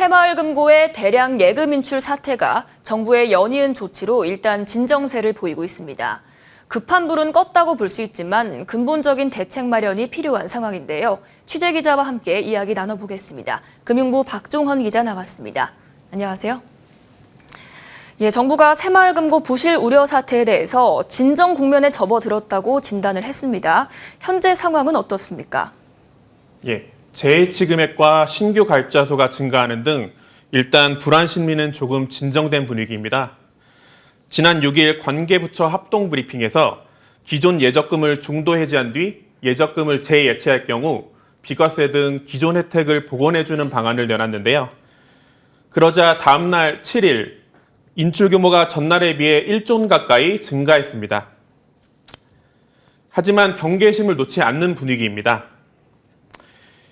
새마을금고의 대량 예금 인출 사태가 정부의 연이은 조치로 일단 진정세를 보이고 있습니다. 급한 불은 껐다고 볼 수 있지만 근본적인 대책 마련이 필요한 상황인데요. 취재기자와 함께 이야기 나눠보겠습니다. 금융부 박종헌 기자 나왔습니다. 안녕하세요. 정부가 새마을금고 부실 우려 사태에 대해서 진정 국면에 접어들었다고 진단을 했습니다. 현재 상황은 어떻습니까? 재해치 금액과 신규 가입자 수가 증가하는 등 일단 불안 심리는 조금 진정된 분위기입니다. 지난 6일 관계부처 합동 브리핑에서 기존 예적금을 중도 해지한 뒤 예적금을 재예치할 경우 비과세 등 기존 혜택을 복원해주는 방안을 내놨는데요. 그러자 다음 날 7일 인출 규모가 전날에 비해 1조 원 가까이 증가했습니다. 하지만 경계심을 놓지 않는 분위기입니다.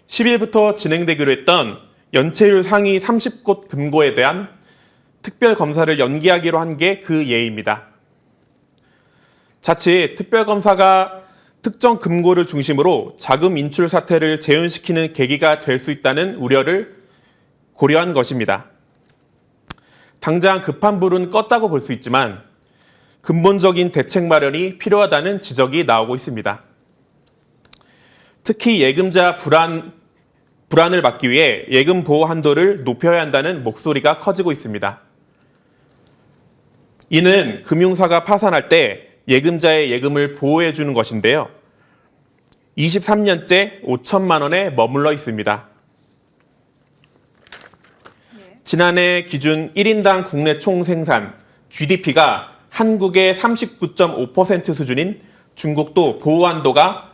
10일부터 진행되기로 했던 연체율 상위 30곳 금고에 대한 특별검사를 연기하기로 한 게 그 예입니다. 자칫 특별검사가 특정 금고를 중심으로 자금 인출 사태를 재현시키는 계기가 될 수 있다는 우려를 고려한 것입니다. 당장 급한 불은 껐다고 볼 수 있지만 근본적인 대책 마련이 필요하다는 지적이 나오고 있습니다. 특히 예금자 불안을 막기 위해 예금 보호 한도를 높여야 한다는 목소리가 커지고 있습니다. 이는 금융사가 파산할 때 예금자의 예금을 보호해 주는 것인데요. 23년째 5천만 원에 머물러 있습니다. 지난해 기준 1인당 국내 총생산 GDP가 한국의 39.5% 수준인 중국도 보호 한도가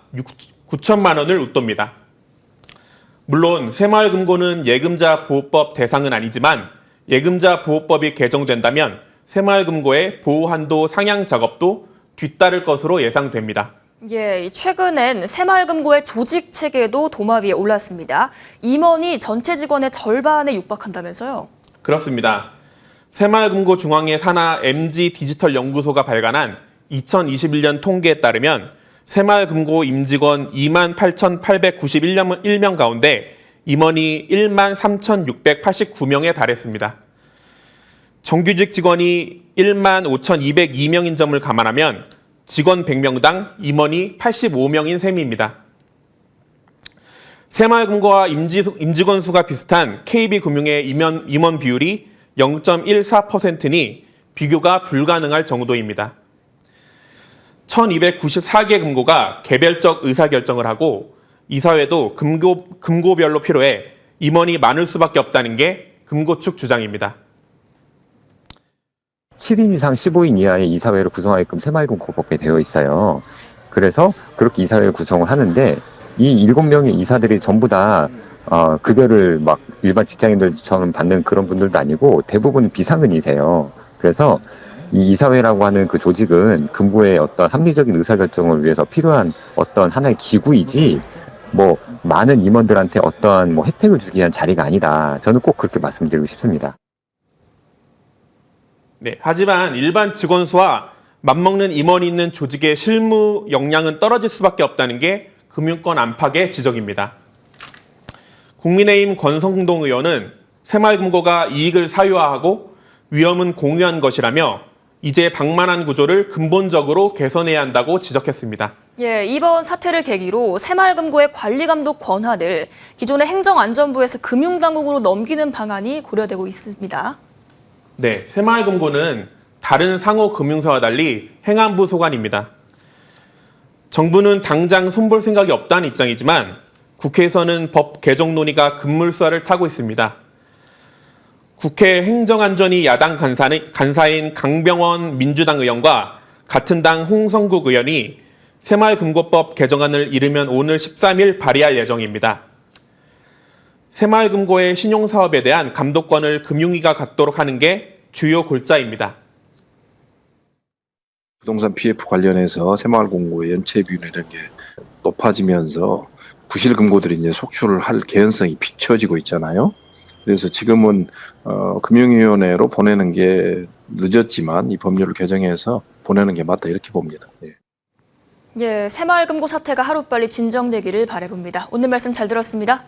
9천만 원을 웃돕니다. 물론 새마을금고는 예금자 보호법 대상은 아니지만 예금자 보호법이 개정된다면 새마을금고의 보호 한도 상향 작업도 뒤따를 것으로 예상됩니다. 최근엔 새마을금고의 조직 체계도 도마 위에 올랐습니다. 임원이 전체 직원의 절반에 육박한다면서요? 그렇습니다. 새마을금고 중앙의 산하 MG디지털연구소가 발간한 2021년 통계에 따르면 새마을금고 임직원 28,891명 가운데 임원이 13,689명에 달했습니다. 정규직 직원이 15,202명인 점을 감안하면 직원 100명당 임원이 85명인 셈입니다. 새마을금고와 임직원 수가 비슷한 KB금융의 임원 비율이 0.14%니 비교가 불가능할 정도입니다. 1294개 금고가 개별적 의사결정을 하고 이사회도 금고별로 필요해 임원이 많을 수밖에 없다는 게 금고 측 주장입니다. 7인 이상 15인 이하의 이사회로 구성하게끔 새마을금고법에 되어 있어요. 그래서 그렇게 이사회를 구성을 하는데 이 7명의 이사들이 전부 다 급여를 막 일반 직장인들처럼 받는 그런 분들도 아니고 대부분 비상근이세요. 그래서 이 이사회라고 하는 그 조직은 금고의 어떤 합리적인 의사결정을 위해서 필요한 어떤 하나의 기구이지 많은 임원들한테 어떠한 혜택을 주기 위한 자리가 아니다. 저는 꼭 그렇게 말씀드리고 싶습니다. 하지만 일반 직원 수와 맞먹는 임원이 있는 조직의 실무 역량은 떨어질 수밖에 없다는 게 금융권 안팎의 지적입니다. 국민의힘 권성동 의원은 새마을금고가 이익을 사유화하고 위험은 공유한 것이라며 이제 방만한 구조를 근본적으로 개선해야 한다고 지적했습니다. 이번 사태를 계기로 새마을금고의 관리감독 권한을 기존의 행정안전부에서 금융당국으로 넘기는 방안이 고려되고 있습니다. 새마을금고는 다른 상호 금융사와 달리 행안부 소관입니다. 정부는 당장 손볼 생각이 없다는 입장이지만 국회에서는 법 개정 논의가 급물살을 타고 있습니다. 국회 행정안전위 야당 간사인 강병원 민주당 의원과 같은 당 홍성국 의원이 새마을금고법 개정안을 이르면 오늘 13일 발의할 예정입니다. 새마을금고의 신용사업에 대한 감독권을 금융위가 갖도록 하는 게 주요 골자입니다. 부동산 PF 관련해서 새마을금고의 연체 비율 이런 게 높아지면서 부실 금고들이 이제 속출을 할 개연성이 비춰지고 있잖아요. 그래서 지금은 금융위원회로 보내는 게 늦었지만 이 법률을 개정해서 보내는 게 맞다 이렇게 봅니다. 새마을금고 사태가 하루빨리 진정되기를 바라봅니다. 오늘 말씀 잘 들었습니다.